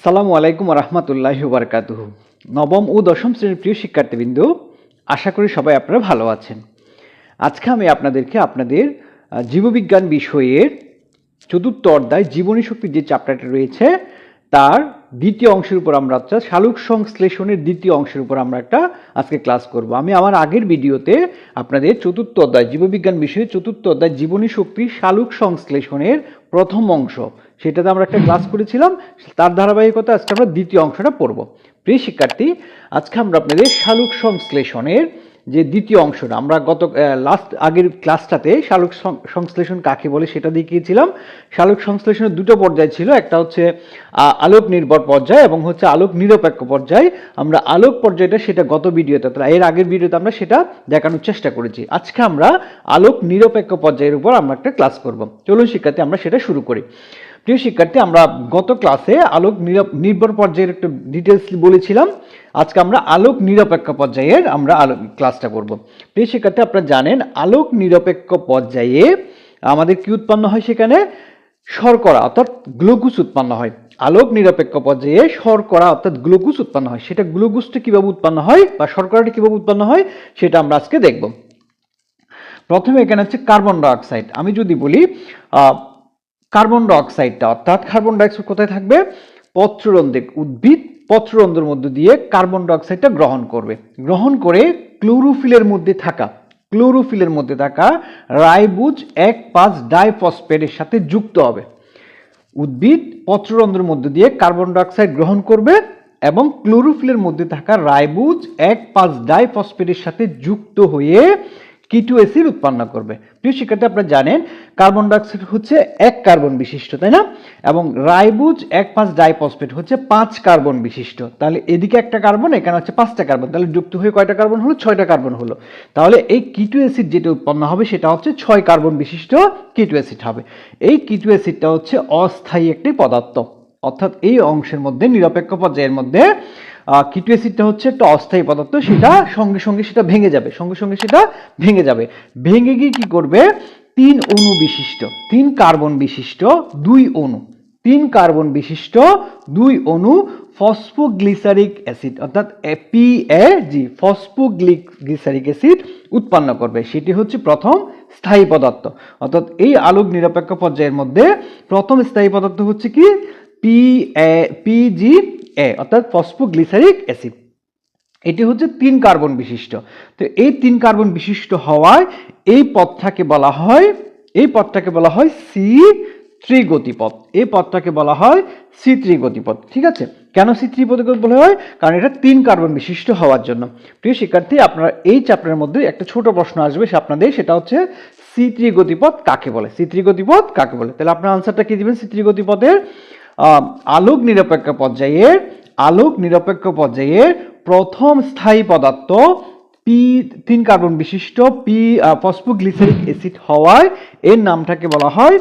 আসসালামু আলাইকুম রহমতুল্লাহি ওয়া বারাকাতুহু। নবম ও দশম শ্রেণীর প্রিয় শিক্ষার্থীবৃন্দ, আশা করি সবাই আপনারা ভালো আছেন। আজকে আমি আপনাদেরকে আপনাদের জীববিজ্ঞান বিষয়ের চতুর্থ অধ্যায় জীবনী শক্তির যে চ্যাপ্টারটা রয়েছে তার দ্বিতীয় অংশের উপর আমরা সালোক সংশ্লেষণের দ্বিতীয় অংশের উপর আমরা একটা আজকে ক্লাস করব। আমি আমার আগের ভিডিওতে আপনাদের চতুর্থ অধ্যায় জীববিজ্ঞান বিষয়ে চতুর্থ অধ্যায় জীবনী শক্তি সালোক সংশ্লেষণের প্রথম অংশ সেটাতে আমরা একটা ক্লাস করেছিলাম। তার ধারাবাহিকতা আজকে আমরা দ্বিতীয় অংশটা পড়ব। প্রিয় শিক্ষার্থী, আজকে আমরা আপনাদের সালোক সংশ্লেষণের যে দ্বিতীয় অংশটা আমরা আগের ক্লাসটাতে সালোক সংশ্লেষণ কাকে বলে সেটা দেখিয়েছিলাম। সালোক সংশ্লেষণের দুটো পর্যায় ছিল, একটা হচ্ছে আলোক নির্ভর পর্যায় এবং হচ্ছে আলোক নিরপেক্ষ পর্যায়। আমরা আলোক পর্যায়টা সেটা গত ভিডিওতে এর আগের ভিডিওতে আমরা সেটা দেখানোর চেষ্টা করেছি। আজকে আমরা আলোক নিরপেক্ষ পর্যায়ের উপর আমরা একটা ক্লাস করব। চলুন শিক্ষার্থী, আমরা সেটা শুরু করি। প্রিয় শিক্ষার্থী, আমরা গত ক্লাসে আলোক নির্ভর পর্যায়ের একটু ডিটেলস বলেছিলাম। আজকে আমরা আলোক নিরপেক্ষ পর্যায়ের আমরা ক্লাসটা করব। প্রিয় শিক্ষার্থী, আপনারা জানেন আলোক নিরপেক্ষ পর্যায়ে আমাদের কি উৎপন্ন হয়, সেখানে শর্করা অর্থাৎ গ্লুকোজ উৎপন্ন হয়। আলোক নিরপেক্ষ পর্যায়ে শর্করা অর্থাৎ গ্লুকোজ উৎপন্ন হয়। সেটা গ্লুকোজটা কিভাবে উৎপন্ন হয় বা শর্করাটা কিভাবে উৎপন্ন হয় সেটা আমরা আজকে দেখব। প্রথমে এখানে হচ্ছে কার্বন ডাইঅক্সাইড। আমি যদি বলি কার্বন ডাইঅক্সাইডটা অর্থাৎ কার্বন ডাইঅক্সাইড কোথায় থাকবে? পত্ররন্ধ্রে। উদ্ভিদ পত্ররন্ধ্রের মধ্য দিয়ে কার্বন ডাইঅক্সাইডটা গ্রহণ করবে। গ্রহণ করে ক্লোরোফিলের মধ্যে থাকা রাইবোজ 1,5 ডাইফসফেটের সাথে যুক্ত হবে। উদ্ভিদ পত্ররন্ধ্রের মধ্য দিয়ে কার্বন ডাইঅক্সাইড গ্রহণ করবে এবং ক্লোরোফিলের মধ্যে থাকা রাইবোজ 1,5 ডাইফসফেটের সাথে যুক্ত হয়ে কিটো অ্যাসিড উৎপন্ন করবে। প্রিয় শিক্ষার্থী, আপনারা জানেন কার্বন ডাইঅক্সাইড হচ্ছে 1 কার্বন বিশিষ্ট, তাই না? এবং রাইবোজ 1,5 ডাইফসফেট হচ্ছে 5 কার্বন বিশিষ্ট। তাহলে এদিকে একটা কার্বন, এখানে হচ্ছে 5টা কার্বন, তাহলে যুক্ত হয়ে কয়টা কার্বন হলো? 6টা কার্বন হলো। তাহলে এই কিটো অ্যাসিড যেটা উৎপন্ন হবে সেটা হচ্ছে 6 কার্বন বিশিষ্ট কিটো অ্যাসিড হবে। এই কিটো অ্যাসিডটা হচ্ছে অস্থায়ী একটি পদার্থ, অর্থাৎ এই অংশের মধ্যে নিরপেক্ষ পর্যায়ের মধ্যে কিটো অ্যাসিডটা হচ্ছে একটা অস্থায়ী পদার্থ। সেটা সঙ্গে সঙ্গে সেটা ভেঙে যাবে। ভেঙে গিয়ে কি করবে? 3 অণু বিশিষ্ট 3 কার্বন বিশিষ্ট 2 অণু 3 কার্বন বিশিষ্ট 2 অণু ফসফোগ্লিসারিক অ্যাসিড অর্থাৎ PAG ফসফোগ্লিসারিক অ্যাসিড উৎপন্ন করবে। সেটি হচ্ছে প্রথম স্থায়ী পদার্থ। অর্থাৎ এই আলোক নিরপেক্ষ পর্যায়ের মধ্যে প্রথম স্থায়ী পদার্থ হচ্ছে কি? PGA অর্থাৎ ফসফোগ্লিসারিক অ্যাসিড। এটি হচ্ছে 3 কার্বন বিশিষ্ট। তো এই 3 কার্বন বিশিষ্ট হওয়ায় এই পথটাকে বলা হয় C3 গতিপথ। এই পথটাকে বলা হয় C3 গতিপথ। ঠিক আছে? কেন C3 গতিপথ বলা হয়? কারণ এটা 3 কার্বন বিশিষ্ট হওয়ার জন্য। প্রিয় শিক্ষার্থী, আপনারা এই চ্যাপ্টারের মধ্যে একটা ছোট প্রশ্ন আসবে আপনাদের, সেটা হচ্ছে C3 গতিপথ কাকে বলে? C3 গতিপথ কাকে বলে? তাহলে আপনার আনসারটা কি দিবেন? C3 গতিপথের আলোক নিরপেক্ষ পর্যায়ে প্রথম স্থায়ী পদার্থ 3 কার্বন বিশিষ্ট ফসফোগ্লিসারিক অ্যাসিড হওয়ায় এর নামটাকে বলা হয়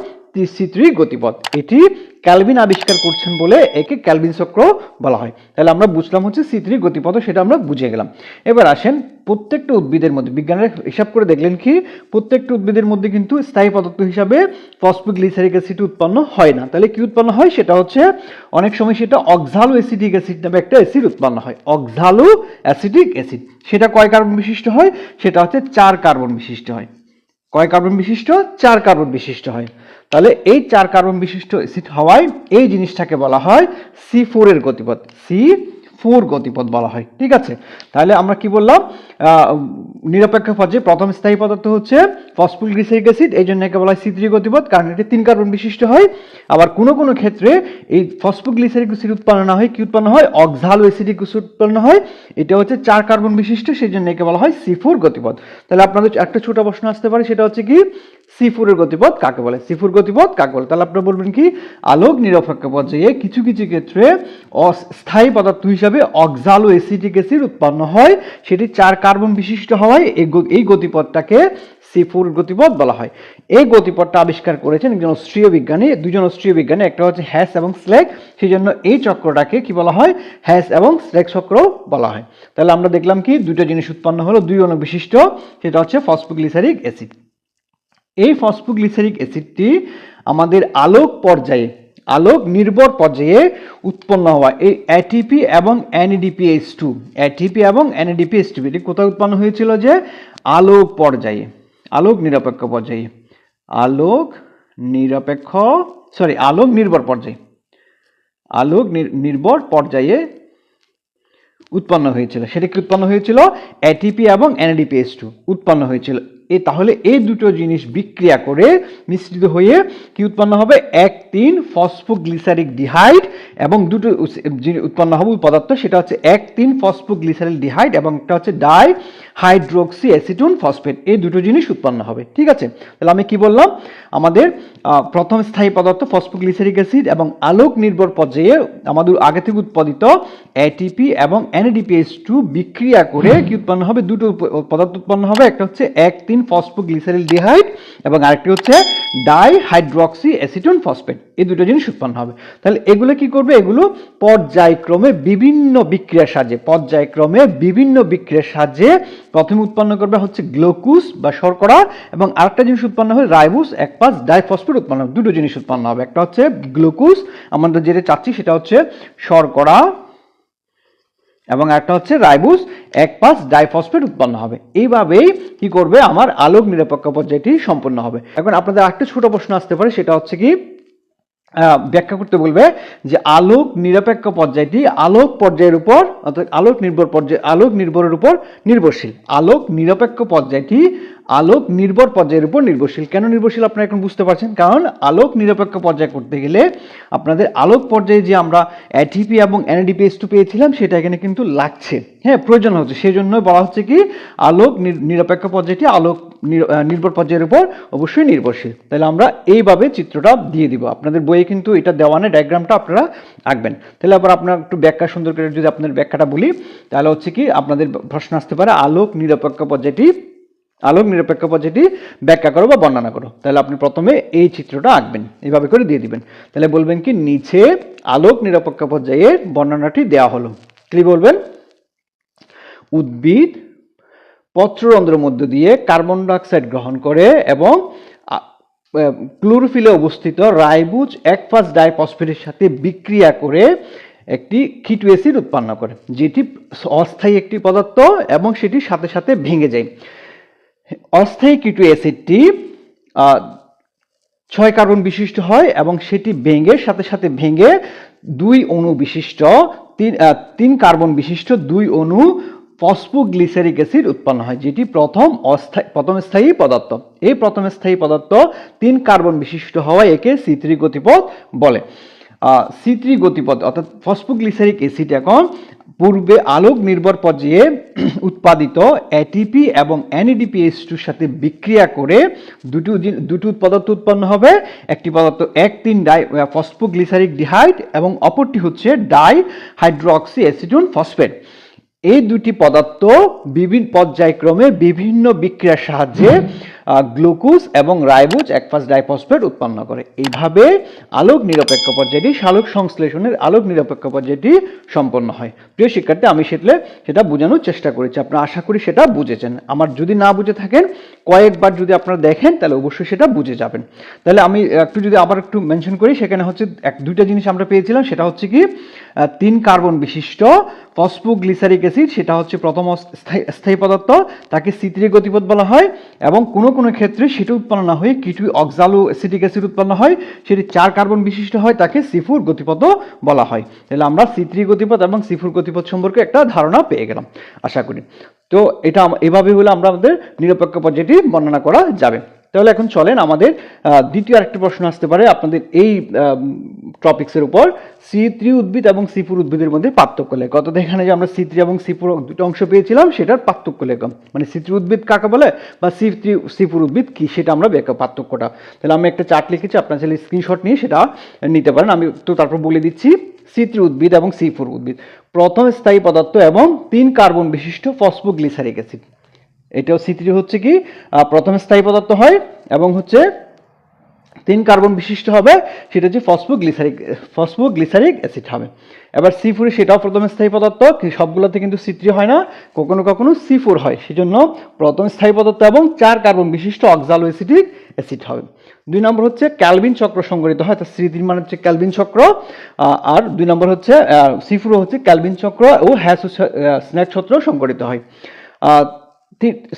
C3 গতিপথ। এটি ক্যালভিন আবিষ্কার করছেন বলে একে ক্যালভিন চক্র বলা হয়। তাহলে আমরা বুঝলাম হচ্ছে C3 গতিপথ, সেটা আমরা বুঝে গেলাম। এবার আসেন, প্রত্যেকটা উদ্ভিদের মধ্যে বিজ্ঞানীরা হিসাব করে দেখলেন কি প্রত্যেকটা উদ্ভিদের মধ্যে কিন্তু স্থায়ী পদার্থ হিসাবে ফসফোগ্লিসারিক অ্যাসিড উৎপন্ন হয় না। তাহলে কি উৎপন্ন হয়? সেটা হচ্ছে অনেক সময় সেটা অক্সালো অ্যাসিটিক অ্যাসিড নামে একটা অ্যাসিড উৎপন্ন হয়। অক্সালো অ্যাসিটিক অ্যাসিড সেটা কয় কার্বন বিশিষ্ট হয়? সেটা হচ্ছে 4 কার্বন বিশিষ্ট হয়। কয় কার্বন বিশিষ্ট? 4 কার্বন বিশিষ্ট হয়। তাহলে এই 4 কার্বন বিশিষ্ট অ্যাসিড হওয়ায় এই জিনিসটাকে বলা হয় C4 এর গতিপথ। C4 গতিপথ বলা হয়। ঠিক আছে? তাহলে আমরা কি বললাম? নিরপেক্ষ পর্যায়ে প্রথম স্থায়ী পদার্থ হচ্ছে ফসফোগ্লিসারিক অ্যাসিড, এই জন্য একে বলা হয় C3 গতিপথ, কারণ এটি 3 কার্বন বিশিষ্ট হয়। আবার কোনো ক্ষেত্রে এই ফসফোগ্লিসারিক অ্যাসিড উৎপন্ন না হয়, কি উৎপন্ন হয়? অক্সালো অ্যাসিটিক অ্যাসিড উৎপন্ন হয়। এটা হচ্ছে 4 কার্বন বিশিষ্ট, সেই জন্য একে বলা হয় C4 গতিপথ। তাহলে আপনাদের একটা ছোট প্রশ্ন আসতে পারে, সেটা হচ্ছে কি C4 এর গতিপথ কাকে বলে? C4 গতিপথ কাকে বলে? তাহলে আপনারা বলবেন কি আলোক নিরপেক্ষ পর্যায়ে কিছু ক্ষেত্রে অস্থায়ী পদার্থ হিসাবে অক্সালো অ্যাসিটিক অ্যাসিড উৎপন্ন হয়, সেটি 4 কার্বন বিশিষ্ট হওয়ায় এই গতিপথটাকে C4 গতিপথ বলা হয়। এই গতিপথটা আবিষ্কার করেছেন দুজন অস্ট্রীয় বিজ্ঞানী, একটা হচ্ছে হ্যাস এবং স্লেক। সেই জন্য এই চক্রটাকে কি বলা হয়? হ্যাস এবং স্লেক চক্র বলা হয়। তাহলে আমরা দেখলাম কি দুটো জিনিস উৎপন্ন হলো, 2 অণু বিশিষ্ট, সেটা হচ্ছে ফসফোগ্লিসারিক অ্যাসিড। এই ফসফোগ্লিসারিক অ্যাসিডটি আমাদের আলোক পর্যায়ে আলোক নির্ভর পর্যায়ে উৎপন্ন হওয়া এই এটিপি এবং NADPH2, এটিপি এবং NADPH2 এটি কোথায় উৎপন্ন হয়েছিল? যে আলোক পর্যায়ে, আলোক নিরপেক্ষ পর্যায়ে, আলোক নির্ভর পর্যায়ে, আলোক নির্ভর পর্যায়ে উৎপন্ন হয়েছিল। সেটা কি উৎপন্ন হয়েছিল? এটিপি এবং NADPH2 উৎপন্ন হয়েছিল। তাহলে এই দুটো জিনিস বিক্রিয়া করে মিশ্রিত হয়ে কি উৎপন্ন হবে? 1,3 ফসফোগ্লিসারিক ডিহাইড এবং দুটো উৎপন্ন হবে পদার্থ, সেটা হচ্ছে 1,3 ফসফোগ্লিসারিক ডিহাইড এবং একটা হচ্ছে ডাই হাইড্রোক্সি অ্যাসিটোন ফসফেট। এই দুটো জিনিস উৎপন্ন হবে। ঠিক আছে, তাহলে আমি কি বললাম? আমাদের প্রথম স্থায়ী পদার্থ ফসফোগ্লিসারিক অ্যাসিড এবং আলোক নির্ভর পর্যায়ে আমাদের আগে থেকে উৎপাদিত এটিপি এবং NADPH2 বিক্রিয়া করে কি উৎপন্ন হবে? দুটো পদার্থ উৎপন্ন হবে, একটা হচ্ছে 1,3 ফসফোগ্লিসারিল ডিহাইড এবং আরেকটি হচ্ছে ডাই হাইড্রোক্সি অ্যাসিটোন ফসফেট। এই দুটো জিনিস উৎপন্ন হবে। তাহলে এগুলো কি করবে? এগুলো পর্যায়ক্রমে বিভিন্ন বিক্রিয়ার সাহায্যে প্রথমে উৎপন্ন করবে হচ্ছে গ্লুকোজ বা শর্করা এবং আরেকটা জিনিস উৎপন্ন হবে রাইবোজ 1,5 ডাইফসফেট উৎপন্ন হবে। দুটো জিনিস উৎপন্ন হবে, একটা হচ্ছে গ্লুকোজ, আমরা যেটা চাচ্ছি সেটা হচ্ছে শর্করা, এবং একটা হচ্ছে রাইবোজ 1,5 ডাইফসফেট উৎপন্ন হবে। এইভাবেই কি করবে? আমার আলোক নিরপেক্ষ পর্যায়টি সম্পন্ন হবে। এখন আপনাদের একটা ছোট প্রশ্ন আসতে পারে, সেটা হচ্ছে কি ব্যাখ্যা করতে বলবে যে আলোক নিরপেক্ষ পর্যায়টি আলোক পর্যায়ের উপর অর্থাৎ আলোক নির্ভরের উপর নির্ভরশীল। আলোক নিরপেক্ষ পর্যায়টি আলোক নির্ভর পর্যায়ের উপর নির্ভরশীল। কেন নির্ভরশীল আপনারা এখন বুঝতে পারছেন, কারণ আলোক নিরপেক্ষ পর্যায় করতে গেলে আপনাদের আলোক পর্যায়ে যে আমরা এটিপি এবং NADPH2 পেয়েছিলাম সেটা এখানে কিন্তু লাগছে, হ্যাঁ প্রয়োজন হচ্ছে। সেই জন্য বলা হচ্ছে কি আলোক নিরপেক্ষ পর্যায়টি আলোক নির্ভর পর্যায়ের উপর অবশ্যই নির্ভরশীল। তাহলে আমরা এইভাবে চিত্রটা দিয়ে দিব। আপনাদের বইয়ে কিন্তু এটা দেওয়া নেই, ডায়াগ্রামটা আপনারা আঁকবেন। তাহলে আবার আপনার একটু ব্যাখ্যা সুন্দর করে যদি আপনাদের ব্যাখ্যাটা বলি, তাহলে হচ্ছে কি আপনাদের প্রশ্ন আসতে পারে আলোক নিরপেক্ষ পর্যায়টি ব্যাখ্যা করো বা বর্ণনা করো। তাহলে আপনি প্রথমে এই চিত্রটা আঁকবেন, এইভাবে করে দিয়ে দিবেন। তাহলে বলবেন কি নিচে আলোক নিরপেক্ষ পর্যায়ের বর্ণনাটি দেওয়া হলো। কি বলবেন? উদ্ভিদ পত্ররন্ধ্রের মধ্য দিয়ে কার্বন ডাইঅক্সাইড গ্রহণ করে এবং ক্লোরোফিলে অবস্থিত রাইবোজ 1,5 ডাইফসফেটের সাথে বিক্রিয়া করে একটি কিটো অ্যাসিড উৎপন্ন করে, যেটি অস্থায়ী একটি পদার্থ এবং সেটি সাথে সাথে ভেঙে যায়। অস্থায়ী কিটো অ্যাসিডটি 6 কার্বন বিশিষ্ট হয় এবং সেটি সাথে সাথে ভেঙে 2 অণু বিশিষ্ট 3 কার্বন বিশিষ্ট 2 অণু ফসফোগ্লিসারিক অ্যাসিড উৎপন্ন হয়, যেটি প্রথম স্থায়ী পদার্থ। এই প্রথম স্থায়ী পদার্থ 3 কার্বন বিশিষ্ট হওয়ায় একে C3 গতিপথ বলে। C3 গতিপথ অর্থাৎ ফসফোগ্লিসারিক অ্যাসিড এখন পূর্বে আলোক নির্ভর পর্যায়ে উৎপাদিত এটিপি এবং NADPH2 সাথে বিক্রিয়া করে দুটো পদার্থ উৎপন্ন হবে। একটি পদার্থ 1,3 ফসফোগ্লিসারিক ডিহাইড এবং অপরটি হচ্ছে ডাই হাইড্রোক্সি অ্যাসিটোন ফসফেট। এই দুটি পদার্থ বিভিন্ন পর্যায়ক্রমে বিভিন্ন বিক্রিয়ার সাহায্যে গ্লুকোজ এবং রাইবোজ 1,5 ডাইফসফেট উৎপন্ন করে। এইভাবে আলোক নিরপেক্ষ পর্যায়টি সালোক সংশ্লেষণের আলোক নিরপেক্ষ পর্যায়টি সম্পন্ন হয়। প্রিয় শিক্ষার্থী, আমি সেটা বোঝানোর চেষ্টা করেছি, আপনারা আশা করি সেটা বুঝেছেন। আমার যদি না বুঝে থাকেন কয়েকবার যদি আপনারা দেখেন তাহলে অবশ্যই সেটা বুঝে যাবেন। তাহলে আমি যদি আবার একটু মেনশন করি, সেখানে হচ্ছে দুইটা জিনিস আমরা পেয়েছিলাম, সেটা হচ্ছে কি 3 কার্বন বিশিষ্ট ফসফোগ্লিসারিক অ্যাসিড, সেটা হচ্ছে প্রথম স্থায়ী পদার্থ, তাকে C3 গতিপথ বলা হয়। এবং কোনো ক্ষেত্রে সেটা উৎপন্ন না হয়ে কিটো অক্সালো অ্যাসিটিক অ্যাসিড উৎপন্ন হয়, সেটি 4 কার্বন বিশিষ্ট হয়, তাকে C4 গতিপথ বলা হয়। তাহলে আমরা C3 গতিপথ এবং C4 গতিপথ সম্পর্কে একটা ধারণা পেয়ে গেলাম আশা করি। তো এটা এভাবে হলে আমরা আমাদের নিরপেক্ষ পর্যায়টি বর্ণনা করা যাবে। তাহলে এখন চলেন আমাদের দ্বিতীয় আরেকটি প্রশ্ন আসতে পারে আপনাদের এই টপিক্সের উপর, C3 উদ্ভিদ এবং C4 উদ্ভিদের মধ্যে পার্থক্য লেখ। অর্থাৎ এখানে যে আমরা C3 এবং C4 দুটো অংশ পেয়েছিলাম সেটার পার্থক্য লেখা, মানে C3 উদ্ভিদ কাকে বলে বা C4 উদ্ভিদ কি সেটা আমরা পার্থক্যটা। তাহলে আমি একটা চার্ট লিখেছি, আপনার চাইলে স্ক্রিনশট নিয়ে সেটা নিতে পারেন। আমি তো তারপর বলে দিচ্ছি। C3 উদ্ভিদ এবং C4 উদ্ভিদ, প্রথম স্থায়ী পদার্থ এবং 3 কার্বন বিশিষ্ট ফসফোগ্লিসারিক অ্যাসিড। এটাও C3 হচ্ছে কি প্রথম স্থায়ী পদার্থ হয় এবং হচ্ছে 3 কার্বন বিশিষ্ট হবে, সেটা হচ্ছে ফসফোগ্লিসারিক অ্যাসিড হবে। এবার C4 সেটাও প্রথম স্থায়ী পদার্থ, সবগুলোতে কিন্তু C3 হয় না, কখনো C4 হয়। সেজন্য প্রথম স্থায়ী পদার্থ এবং 4 কার্বন বিশিষ্ট অক্সালো অ্যাসিটিক অ্যাসিড হবে। 2 নম্বর হচ্ছে ক্যালভিন চক্র সংঘটিত হয়, তো C3 মানে হচ্ছে ক্যালভিন চক্র, আর 2 নম্বর হচ্ছে C4 হচ্ছে ক্যালভিন চক্র ও স্নেক ছত্র সংঘটিত হয়।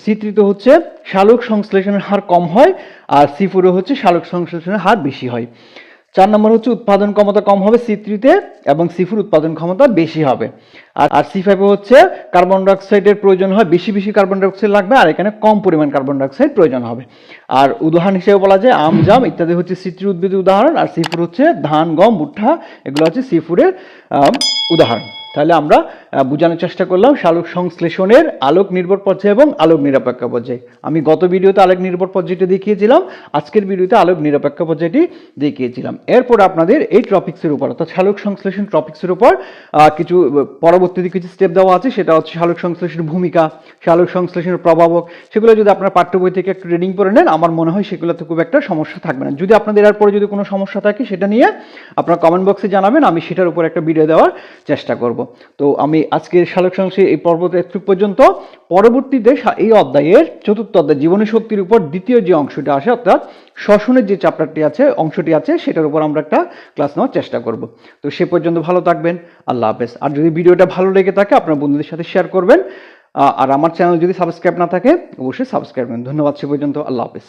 C3 হচ্ছে সালোক সংশ্লেষণের হার কম হয়, আর C4 হচ্ছে সালোক সংশ্লেষণের হার বেশি হয়। 4 নম্বর হচ্ছে উৎপাদন ক্ষমতা কম হবে C3 তে, এবং C4 উৎপাদন ক্ষমতা বেশি হবে। আর C5 হচ্ছে কার্বন ডাইঅক্সাইডের প্রয়োজন হয়, বেশি বেশি কার্বন ডাইঅক্সাইড লাগবে, আর এখানে কম পরিমাণ কার্বন ডাইঅক্সাইড প্রয়োজন হবে। আর উদাহরণ হিসেবে বলা যায় আম, জাম ইত্যাদি হচ্ছে C3 উদ্ভিদের উদাহরণ, আর C4 হচ্ছে ধান, গম, ভুট্টা, এগুলো হচ্ছে C4 এর উদাহরণ। তাহলে আমরা বোঝানোর চেষ্টা করলাম সালোক সংশ্লেষণের আলোক নির্ভর পর্যায় এবং আলোক নিরপেক্ষ পর্যায়। আমি গত ভিডিওতে আলোক নির্ভর পর্যায়টি দেখিয়েছিলাম, আজকের ভিডিওতে আলোক নিরপেক্ষ পর্যায়টি দেখিয়েছিলাম। এরপর আপনাদের এই টপিক্সের উপর অর্থাৎ সালোক সংশ্লেষণ টপিক্সের উপর কিছু পরবর্তীতে কিছু স্টেপ দেওয়া আছে, সেটা হচ্ছে সালোক সংশ্লেষণের ভূমিকা, সালোক সংশ্লেষণের প্রভাবক। সেগুলো যদি আপনার পাঠ্য বই থেকে একটু রিডিং করে নেন, আমার মনে হয় সেগুলোতে খুব একটা সমস্যা থাকবে না। যদি আপনাদের এরপরে যদি কোনো সমস্যা থাকে সেটা নিয়ে আপনার কমেন্ট বক্সে জানাবেন, আমি সেটার উপর একটা ভিডিও দেওয়ার চেষ্টা করব। তো আমি আজকের সালোক সংশ্লেষণ এই পর্ব একটু পর্যন্ত। পরবর্তীতে এই অধ্যায়ের চতুর্থ অধ্যায় জীবনী শক্তির উপর দ্বিতীয় যে অংশটা আসে, অর্থাৎ শ্বসনের যে চ্যাপ্টারটি আছে, অংশটি আছে, সেটার উপর আমরা একটা ক্লাস নেওয়ার চেষ্টা করব। তো সে পর্যন্ত ভালো থাকবেন, আল্লাহ হাফেজ। আর যদি ভিডিওটা ভালো লেগে থাকে আপনার বন্ধুদের সাথে শেয়ার করবেন, আর আমার চ্যানেল যদি সাবস্ক্রাইব না থাকে অবশ্যই সাবস্ক্রাইব করবেন। ধন্যবাদ, সে পর্যন্ত, আল্লাহ হাফেজ।